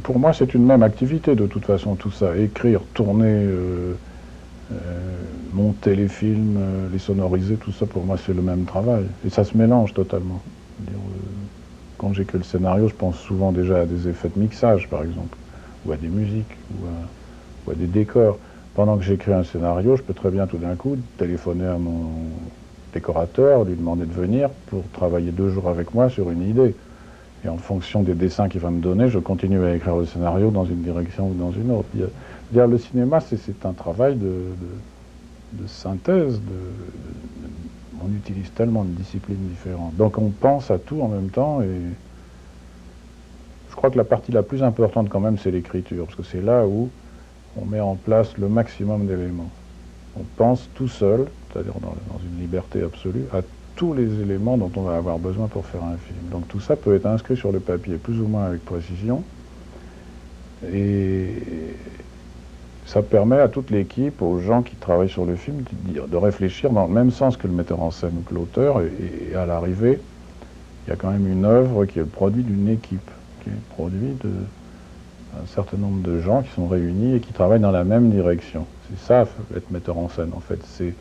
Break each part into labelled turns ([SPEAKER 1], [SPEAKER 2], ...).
[SPEAKER 1] Pour moi, c'est une même activité de toute façon, tout ça. Écrire, tourner, monter les films, les sonoriser, tout ça, pour moi, c'est le même travail. Et ça se mélange totalement. C'est-à-dire, quand j'écris le scénario, je pense souvent déjà à des effets de mixage, par exemple, ou à des musiques, ou à des décors. Pendant que j'écris un scénario, je peux très bien tout d'un coup téléphoner à mon décorateur, lui demander de venir pour travailler 2 jours avec moi sur une idée. Et en fonction des dessins qu'il va me donner, je continue à écrire le scénario dans une direction ou dans une autre. Le cinéma, c'est un travail de synthèse. On utilise tellement de disciplines différentes. Donc on pense à tout en même temps. Et je crois que la partie la plus importante quand même, c'est l'écriture. Parce que c'est là où on met en place le maximum d'éléments. On pense tout seul, c'est-à-dire dans une liberté absolue, à tous les éléments dont on va avoir besoin pour faire un film. Donc tout ça peut être inscrit sur le papier, plus ou moins avec précision, et ça permet à toute l'équipe, aux gens qui travaillent sur le film, de réfléchir dans le même sens que le metteur en scène ou que l'auteur, et à l'arrivée, il y a quand même une œuvre qui est le produit d'une équipe, qui est le produit d'un certain nombre de gens qui sont réunis et qui travaillent dans la même direction. C'est ça, être metteur en scène, en fait. C'est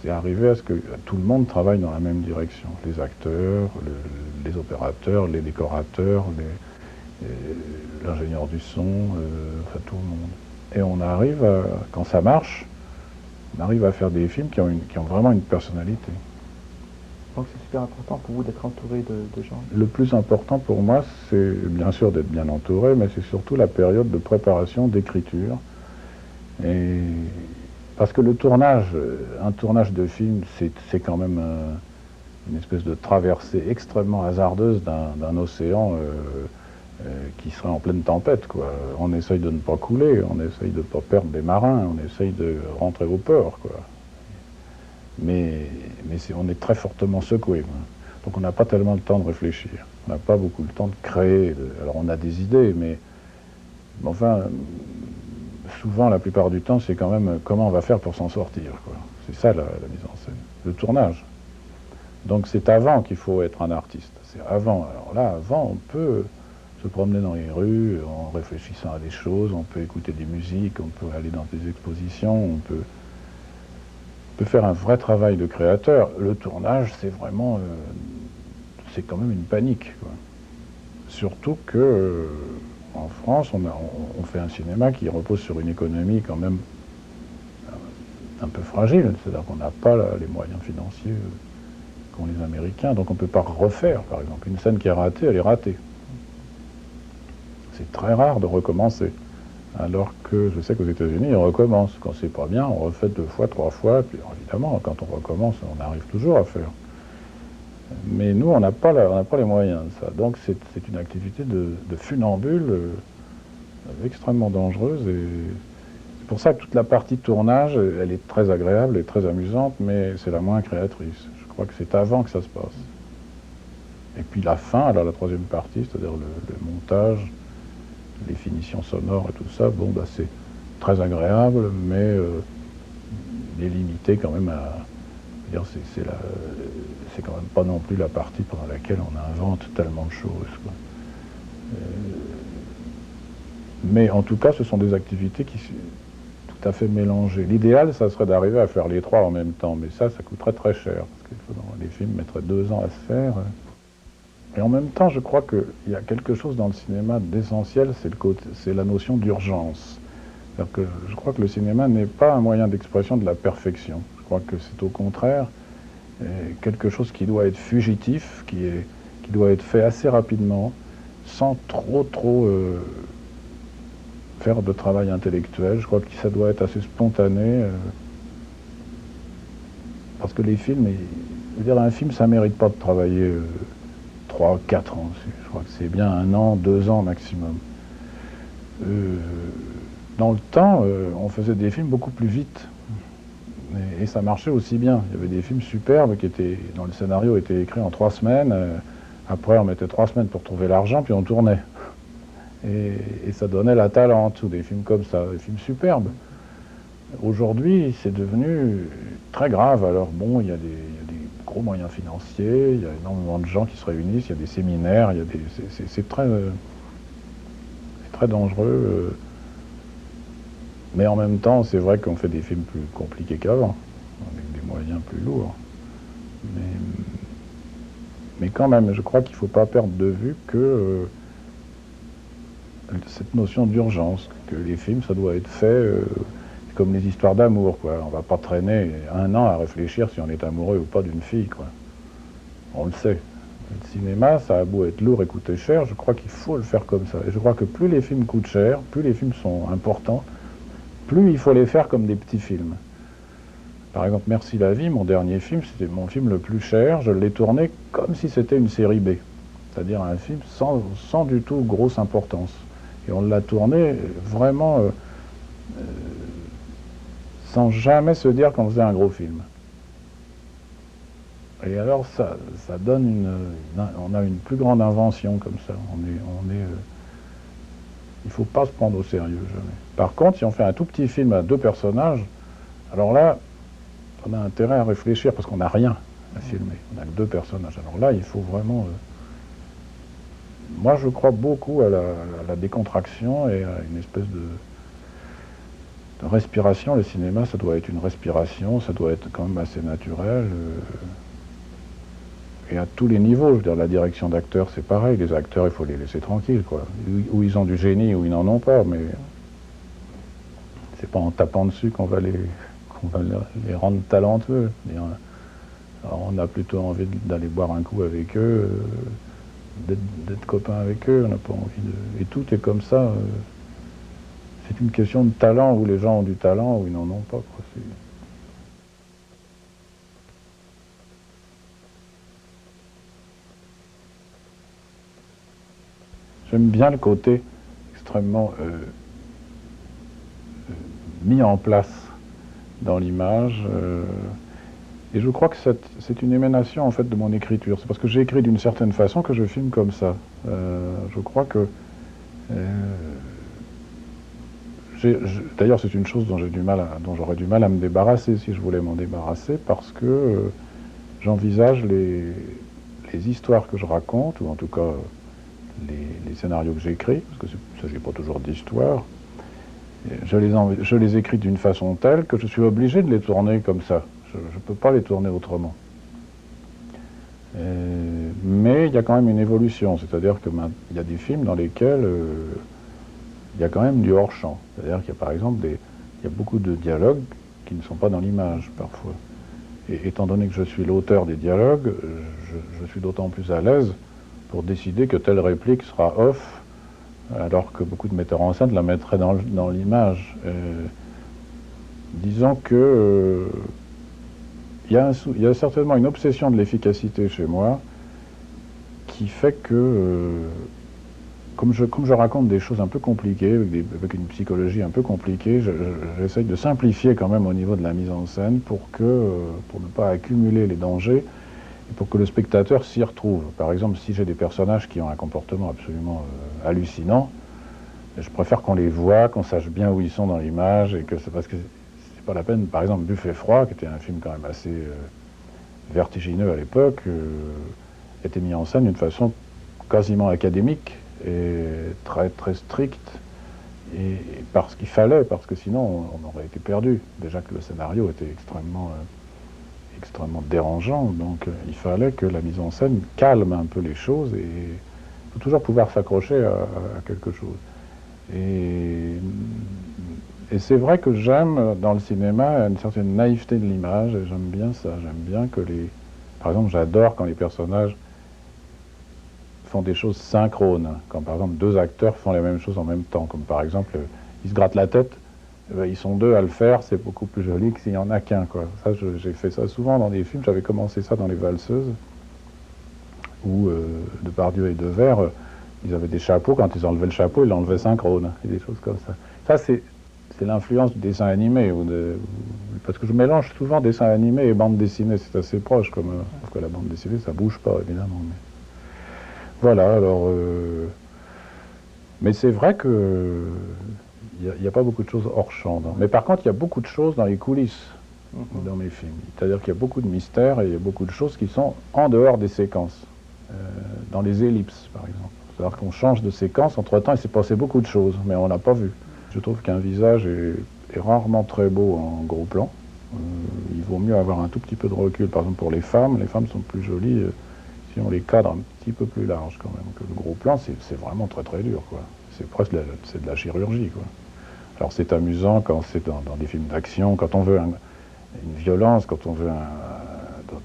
[SPEAKER 1] arriver à ce que tout le monde travaille dans la même direction. Les acteurs, les opérateurs, les décorateurs, l'ingénieur du son, enfin tout le monde. Et on arrive, quand ça marche, on arrive à faire des films qui ont vraiment une personnalité.
[SPEAKER 2] Donc c'est super important pour vous d'être entouré de gens.
[SPEAKER 1] Le plus important pour moi, c'est bien sûr d'être bien entouré, mais c'est surtout la période de préparation, d'écriture. Et parce que le tournage, un tournage de film, c'est quand même une espèce de traversée extrêmement hasardeuse d'un océan qui serait en pleine tempête, quoi. On essaye de ne pas couler, on essaye de ne pas perdre des marins, on essaye de rentrer au port, quoi. Mais on est très fortement secoué, quoi. Donc on n'a pas tellement le temps de réfléchir. On n'a pas beaucoup le temps de créer. Alors on a des idées, mais enfin, souvent, la plupart du temps, c'est quand même comment on va faire pour s'en sortir, quoi. C'est ça la mise en scène, le tournage. Donc c'est avant qu'il faut être un artiste. C'est avant. Alors là, avant, on peut se promener dans les rues en réfléchissant à des choses, on peut écouter des musiques, on peut aller dans des expositions, on peut faire un vrai travail de créateur. Le tournage, c'est vraiment, c'est quand même une panique, quoi. Surtout que en France, on fait un cinéma qui repose sur une économie quand même un peu fragile, c'est-à-dire qu'on n'a pas les moyens financiers qu'ont les Américains, donc on ne peut pas refaire, par exemple. Une scène qui est ratée, elle est ratée. C'est très rare de recommencer. Alors que je sais qu'aux États-Unis, ils recommencent. Quand c'est pas bien, on refait 2 fois, 3 fois, puis évidemment, quand on recommence, on arrive toujours à faire. Mais nous, on n'a pas les moyens de ça. Donc c'est une activité de funambule extrêmement dangereuse. Et c'est pour ça que toute la partie tournage, elle est très agréable et très amusante, mais c'est la moins créatrice. Je crois que c'est avant que ça se passe. Et puis la fin, alors la troisième partie, c'est-à-dire le montage, les finitions sonores et tout ça, bon, bah, c'est très agréable, mais il est limité quand même à... C'est quand même pas non plus la partie pendant laquelle on invente tellement de choses, quoi. Mais en tout cas, ce sont des activités qui sont tout à fait mélangées. L'idéal, ça serait d'arriver à faire les trois en même temps, mais ça coûterait très cher, parce que les films mettraient 2 ans à se faire. Et en même temps, je crois qu'il y a quelque chose dans le cinéma d'essentiel, c'est la notion d'urgence. C'est-à-dire que je crois que le cinéma n'est pas un moyen d'expression de la perfection. Je crois que c'est au contraire quelque chose qui doit être fugitif, qui doit être fait assez rapidement, sans trop faire de travail intellectuel. Je crois que ça doit être assez spontané, parce que les films, je veux dire, un film, ça ne mérite pas de travailler 3, 4 ans dessus. Je crois que c'est bien 1 an, 2 ans maximum. Dans le temps, on faisait des films beaucoup plus vite. Et ça marchait aussi bien. Il y avait des films superbes dont le scénario était écrit en 3 semaines. Après, on mettait 3 semaines pour trouver l'argent, puis on tournait. Et ça donnait la Talente, ou des films comme ça, des films superbes. Aujourd'hui, c'est devenu très grave. Alors bon, il y a des gros moyens financiers, il y a énormément de gens qui se réunissent, il y a des séminaires, c'est très... très dangereux. Mais en même temps, c'est vrai qu'on fait des films plus compliqués qu'avant, avec des moyens plus lourds. Mais quand même, je crois qu'il ne faut pas perdre de vue que cette notion d'urgence, que les films, ça doit être fait comme les histoires d'amour, quoi. On ne va pas traîner 1 an à réfléchir si on est amoureux ou pas d'une fille, quoi. On le sait. Le cinéma, ça a beau être lourd et coûter cher, je crois qu'il faut le faire comme ça. Et je crois que plus les films coûtent cher, plus les films sont importants, plus il faut les faire comme des petits films. Par exemple, Merci la vie, mon dernier film, c'était mon film le plus cher. Je l'ai tourné comme si c'était une série B, c'est-à-dire un film sans du tout grosse importance. Et on l'a tourné vraiment sans jamais se dire qu'on faisait un gros film. Et alors ça donne on a une plus grande invention comme ça. Il ne faut pas se prendre au sérieux, jamais. Par contre, si on fait un tout petit film à 2 personnages, alors là, on a intérêt à réfléchir, parce qu'on n'a rien à filmer. On n'a que 2 personnages. Alors là, il faut vraiment... Moi, je crois beaucoup à la décontraction et à une espèce de respiration. Le cinéma, ça doit être une respiration, ça doit être quand même assez naturel. Et à tous les niveaux, je veux dire, la direction d'acteurs, c'est pareil. Les acteurs, il faut les laisser tranquilles, quoi. Ou ils ont du génie, ou ils n'en ont pas, mais c'est pas en tapant dessus qu'on va les rendre talentueux. Alors on a plutôt envie d'aller boire un coup avec eux, d'être copain avec eux, on n'a pas envie de... Et tout est comme ça. C'est une question de talent, où les gens ont du talent, ou ils n'en ont pas, quoi. J'aime bien le côté extrêmement mis en place dans l'image. Et je crois que c'est une émanation en fait de mon écriture. C'est parce que j'ai écrit d'une certaine façon que je filme comme ça. Je crois que... D'ailleurs, c'est une chose dont j'aurais du mal à me débarrasser si je voulais m'en débarrasser, parce que j'envisage les histoires que je raconte, ou en tout cas les scénarios que j'écris, parce que il ne s'agit pas toujours d'histoire. Je les écris d'une façon telle que je suis obligé de les tourner comme ça. Je ne peux pas les tourner autrement. Mais il y a quand même une évolution, c'est-à-dire qu'il y a des films dans lesquels il y a quand même du hors-champ. C'est-à-dire qu'il y a par exemple il y a beaucoup de dialogues qui ne sont pas dans l'image parfois. Et étant donné que je suis l'auteur des dialogues, je suis d'autant plus à l'aise pour décider que telle réplique sera off, alors que beaucoup de metteurs en scène la mettraient dans l'image. Disons que il y a certainement une obsession de l'efficacité chez moi qui fait que, comme je raconte des choses un peu compliquées, avec une psychologie un peu compliquée, j'essaye de simplifier quand même au niveau de la mise en scène pour ne pas accumuler les dangers et pour que le spectateur s'y retrouve. Par exemple, si j'ai des personnages qui ont un comportement absolument hallucinant, je préfère qu'on les voit, qu'on sache bien où ils sont dans l'image, et que c'est parce que c'est pas la peine. Par exemple, Buffet froid, qui était un film quand même assez vertigineux à l'époque, était mis en scène d'une façon quasiment académique et très très stricte, et parce qu'il fallait, parce que sinon on aurait été perdu. Déjà que le scénario était extrêmement dérangeant, donc il fallait que la mise en scène calme un peu les choses, et il faut toujours pouvoir s'accrocher à quelque chose. Et c'est vrai que j'aime dans le cinéma une certaine naïveté de l'image, et j'aime bien ça. J'aime bien que par exemple, j'adore quand les personnages font des choses synchrones, quand par exemple 2 acteurs font la même chose en même temps, comme par exemple, ils se grattent la tête, ils sont 2 à le faire, c'est beaucoup plus joli que s'il n'y en a qu'un, quoi. Ça, j'ai fait ça souvent dans des films, j'avais commencé ça dans Les Valseuses, où Depardieu et Devers, ils avaient des chapeaux, quand ils enlevaient le chapeau, ils l'enlevaient synchrone, et des choses comme ça. Ça, c'est l'influence du dessin animé, parce que je mélange souvent dessin animé et bande dessinée, c'est assez proche, sauf que la bande dessinée, ça bouge pas, évidemment. Mais... Voilà, alors... Mais c'est vrai que il n'y a pas beaucoup de choses hors champ. Mais par contre, il y a beaucoup de choses dans les coulisses dans mes films. C'est-à-dire qu'il y a beaucoup de mystères et il y a beaucoup de choses qui sont en dehors des séquences, dans les ellipses, par exemple. C'est-à-dire qu'on change de séquence, entre-temps il s'est passé beaucoup de choses, mais on l'a pas vu. Je trouve qu'un visage est rarement très beau en gros plan. Il vaut mieux avoir un tout petit peu de recul. Par exemple pour les femmes sont plus jolies si on les cadre un petit peu plus large quand même. Que le gros plan, c'est vraiment très très dur, quoi. C'est presque de la chirurgie, quoi. Alors c'est amusant quand c'est dans des films d'action, quand on veut une violence, quand on veut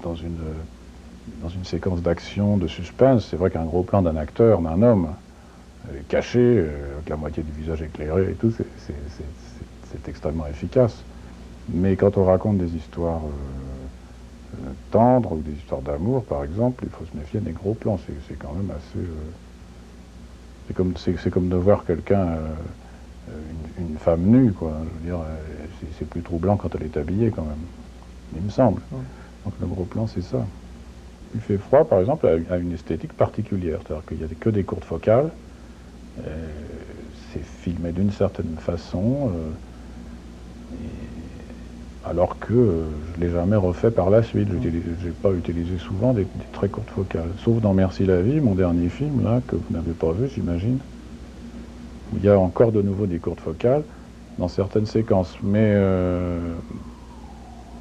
[SPEAKER 1] dans une séquence d'action, de suspense, c'est vrai qu'un gros plan d'un acteur, d'un homme, caché, avec la moitié du visage éclairé et tout, c'est extrêmement efficace. Mais quand on raconte des histoires tendres ou des histoires d'amour, par exemple, il faut se méfier des gros plans. C'est quand même assez... c'est comme de voir quelqu'un, une femme nue, quoi. Je veux dire, c'est plus troublant quand elle est habillée, quand même. Il me semble. Donc le gros plan, c'est ça. Il fait froid, par exemple, a une esthétique particulière. C'est-à-dire qu'il n'y a que des courtes focales. C'est filmé d'une certaine façon. Alors que je ne l'ai jamais refait par la suite. Je n'ai pas utilisé souvent des très courtes focales. Sauf dans Merci la vie, mon dernier film, là, que vous n'avez pas vu, j'imagine. Où il y a encore de nouveau des courtes focales dans certaines séquences. Mais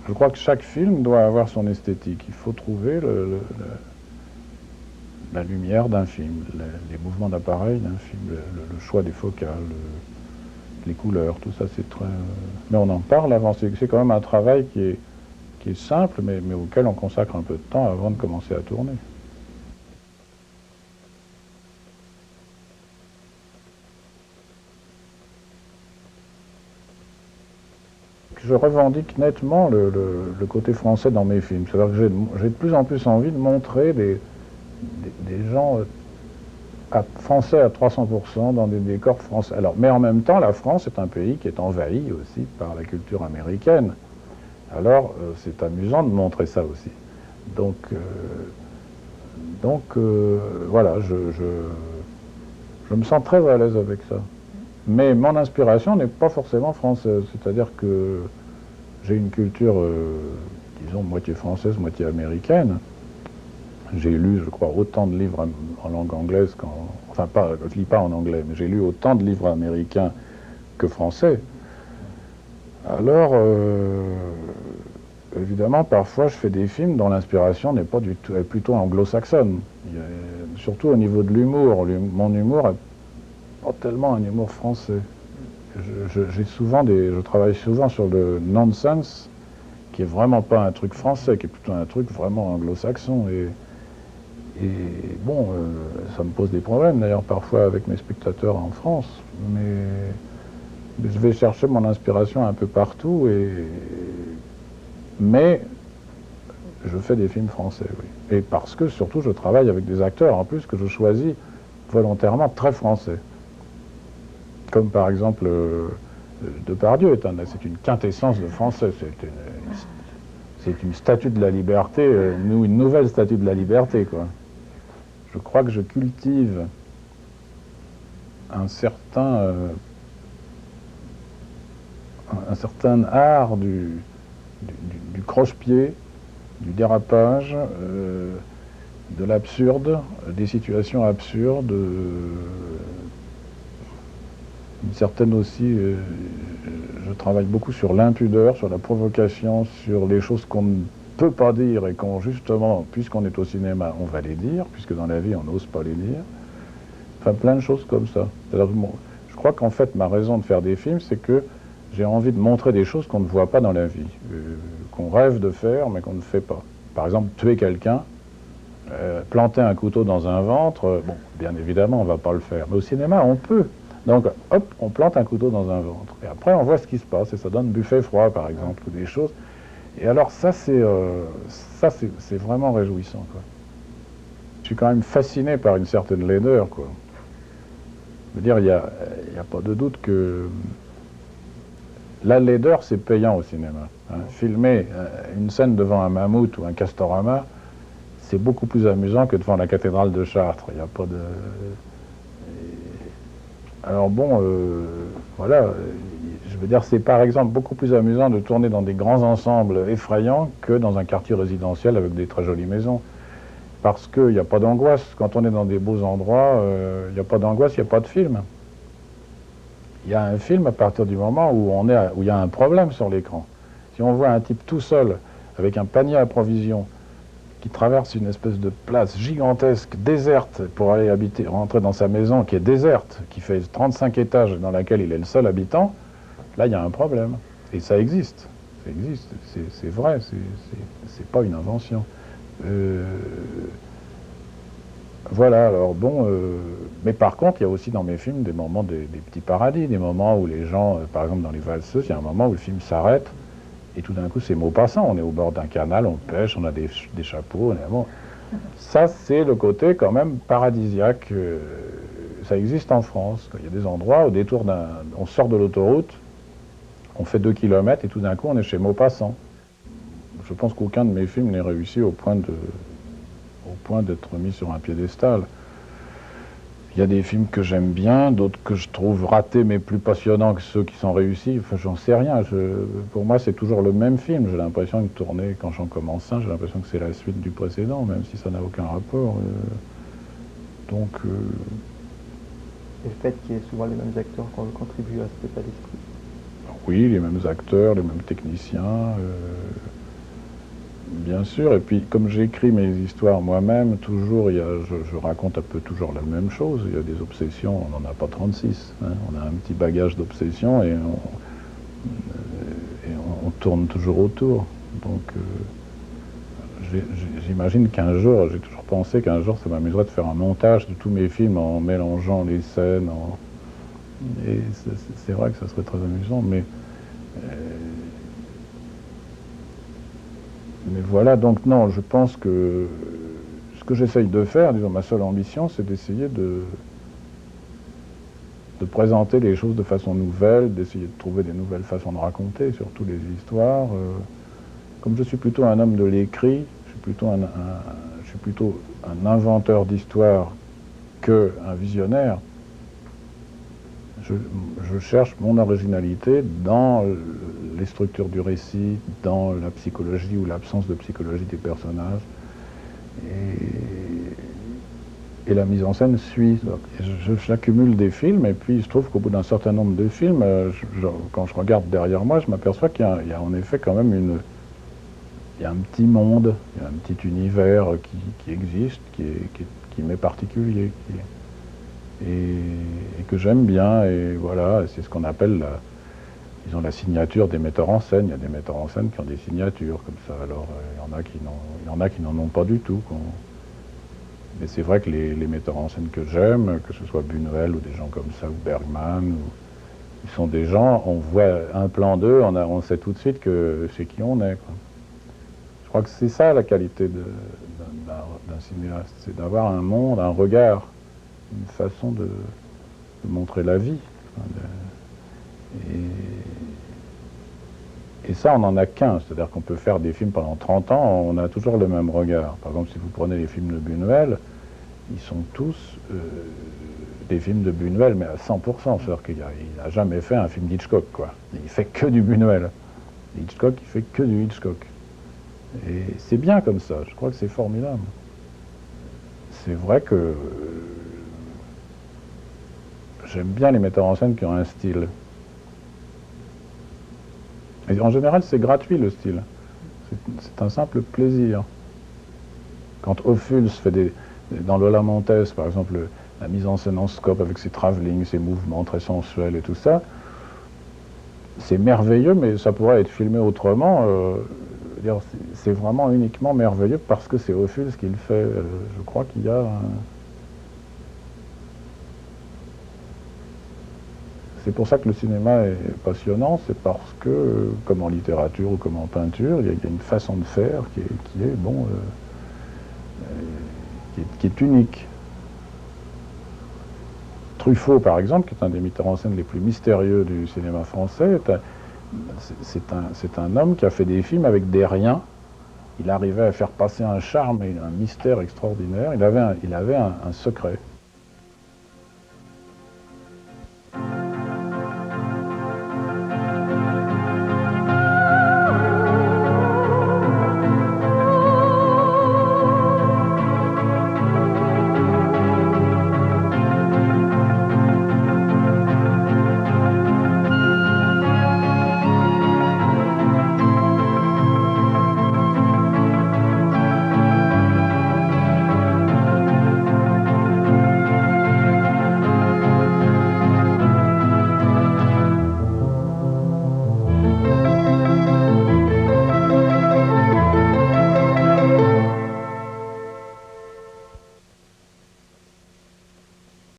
[SPEAKER 1] je crois que chaque film doit avoir son esthétique. Il faut trouver la lumière d'un film, les mouvements d'appareil d'un film, le choix des focales, les couleurs, tout ça, c'est très... Mais on en parle avant, c'est quand même un travail qui est simple, mais auquel on consacre un peu de temps avant de commencer à tourner. Je revendique nettement le côté français dans mes films. C'est-à-dire que j'ai de plus en plus envie de montrer des gens français à 300% dans des décors français. Alors, mais en même temps, la France est un pays qui est envahi aussi par la culture américaine. Alors, c'est amusant de montrer ça aussi. Donc voilà, je me sens très à l'aise avec ça. Mais mon inspiration n'est pas forcément française. C'est-à-dire que j'ai une culture, disons, moitié française, moitié américaine. J'ai lu, je crois, autant de livres en langue anglaise enfin, je lis pas en anglais, mais j'ai lu autant de livres américains que français. Alors, évidemment, parfois, je fais des films dont l'inspiration n'est pas du tout, est plutôt anglo-saxonne. Surtout au niveau de l'humour. Mon humour n'est pas tellement un humour français. Je travaille souvent sur le nonsense, qui est vraiment pas un truc français, qui est plutôt un truc vraiment anglo-saxon. Et bon, ça me pose des problèmes d'ailleurs parfois avec mes spectateurs en France, mais je vais chercher mon inspiration un peu partout, mais je fais des films français, oui. Et parce que surtout je travaille avec des acteurs en plus que je choisis volontairement très français. Comme par exemple Depardieu, c'est une quintessence de français, c'est une statue de la liberté, une nouvelle statue de la liberté, quoi. Je crois que je cultive un certain art du croche-pied, du dérapage, de l'absurde, des situations absurdes, une certaine aussi... je travaille beaucoup sur l'impudeur, sur la provocation, sur les choses qu'on ne peut pas dire et qu'on, justement, puisqu'on est au cinéma, on va les dire, puisque dans la vie, on n'ose pas les dire. Enfin, plein de choses comme ça. Je crois qu'en fait, ma raison de faire des films, c'est que j'ai envie de montrer des choses qu'on ne voit pas dans la vie, qu'on rêve de faire, mais qu'on ne fait pas. Par exemple, tuer quelqu'un, planter un couteau dans un ventre, bon, bien évidemment, on ne va pas le faire. Mais au cinéma, on peut. Donc, hop, on plante un couteau dans un ventre. Et après, on voit ce qui se passe. Et ça donne buffet froid, par exemple, ou des choses. Et alors, ça, c'est vraiment réjouissant, quoi. Je suis quand même fasciné par une certaine laideur, quoi. Je veux dire, il y a pas de doute que la laideur, c'est payant au cinéma. Hein. Filmer une scène devant un mammouth ou un castorama, c'est beaucoup plus amusant que devant la cathédrale de Chartres. Il n'y a pas de... Alors bon, voilà, je veux dire, c'est par exemple beaucoup plus amusant de tourner dans des grands ensembles effrayants que dans un quartier résidentiel avec des très jolies maisons. Parce qu'il n'y a pas d'angoisse. Quand on est dans des beaux endroits, il n'y a pas d'angoisse, il n'y a pas de film. Il y a un film à partir du moment où il y a un problème sur l'écran. Si on voit un type tout seul, avec un panier à provisions, qui traverse une espèce de place gigantesque, déserte, pour aller rentrer dans sa maison qui est déserte, qui fait 35 étages, dans laquelle il est le seul habitant, là il y a un problème. Et ça existe. Ça existe. C'est vrai, c'est pas une invention. Voilà, alors bon, mais par contre, il y a aussi dans mes films des moments, des petits paradis, des moments où les gens, par exemple dans Les Valseuses, il y a un moment où le film s'arrête, et tout d'un coup c'est Maupassant, on est au bord d'un canal, on pêche, on a des chapeaux, bon. Ça c'est le côté quand même paradisiaque, ça existe en France, il y a des endroits, au détour on sort de l'autoroute, on fait 2 kilomètres et tout d'un coup on est chez Maupassant. Je pense qu'aucun de mes films n'est réussi au point d'être mis sur un piédestal. Il y a des films que j'aime bien, d'autres que je trouve ratés mais plus passionnants que ceux qui sont réussis. Enfin, j'en sais rien. Pour moi, c'est toujours le même film. J'ai l'impression de tourner, quand j'en commence un, j'ai l'impression que c'est la suite du précédent, même si ça n'a aucun rapport. Donc...
[SPEAKER 2] Et le fait qu'il y ait souvent les mêmes acteurs contribuent à cet état d'esprit.
[SPEAKER 1] Oui, les mêmes acteurs, les mêmes techniciens... Bien sûr, et puis comme j'écris mes histoires moi-même, toujours, je raconte un peu toujours la même chose. Il y a des obsessions, on n'en a pas 36. Hein. On a un petit bagage d'obsessions et on tourne toujours autour. Donc j'imagine qu'un jour, j'ai toujours pensé qu'un jour ça m'amuserait de faire un montage de tous mes films en mélangeant les scènes. Et c'est vrai que ça serait très amusant, mais voilà, donc non, je pense que ce que j'essaye de faire, disons, ma seule ambition, c'est d'essayer de présenter les choses de façon nouvelle, d'essayer de trouver des nouvelles façons de raconter, surtout les histoires. Comme je suis plutôt un homme de l'écrit, je suis plutôt un inventeur d'histoires qu'un visionnaire, je cherche mon originalité dans les structures du récit, dans la psychologie ou l'absence de psychologie des personnages. Et la mise en scène suit. J'accumule des films et puis il se trouve qu'au bout d'un certain nombre de films, quand je regarde derrière moi, je m'aperçois qu'il y a en effet quand même il y a un petit monde, il y a un petit univers qui existe, qui m'est particulier. Et que j'aime bien, et voilà, c'est ce qu'on appelle disons, la signature des metteurs en scène. Il y a des metteurs en scène qui ont des signatures comme ça, alors il y en a qui n'en ont pas du tout. Mais c'est vrai que les metteurs en scène que j'aime, que ce soit Buñuel ou des gens comme ça, ou Bergman, ils sont des gens, on voit un plan d'eux, on sait tout de suite chez qui on est, quoi. Je crois que c'est ça la qualité d'un cinéaste, c'est d'avoir un monde, un regard, une façon de montrer la vie. Et ça, on n'en a qu'un, c'est-à-dire qu'on peut faire des films pendant 30 ans, on a toujours le même regard. Par exemple, si vous prenez les films de Buñuel, ils sont tous des films de Buñuel, mais à 100%, c'est-à-dire qu'il n'a jamais fait un film d'Hitchcock, quoi. Il fait que du Buñuel. Hitchcock, il fait que du Hitchcock. Et c'est bien comme ça, je crois que c'est formidable. C'est vrai que j'aime bien les metteurs en scène qui ont un style. Et en général, c'est gratuit le style. C'est un simple plaisir. Quand Ophuls fait dans Lola Montez, par exemple, la mise en scène en scope avec ses travelling, ses mouvements très sensuels et tout ça, c'est merveilleux, mais ça pourrait être filmé autrement. C'est vraiment uniquement merveilleux parce que c'est Ophuls qui le fait. Je crois qu'il y a C'est pour ça que le cinéma est passionnant, c'est parce que, comme en littérature ou comme en peinture, il y a une façon de faire qui est unique. Truffaut, par exemple, qui est un des metteurs en scène les plus mystérieux du cinéma français, c'est un homme qui a fait des films avec des riens. Il arrivait à faire passer un charme et un mystère extraordinaire. Il avait un secret.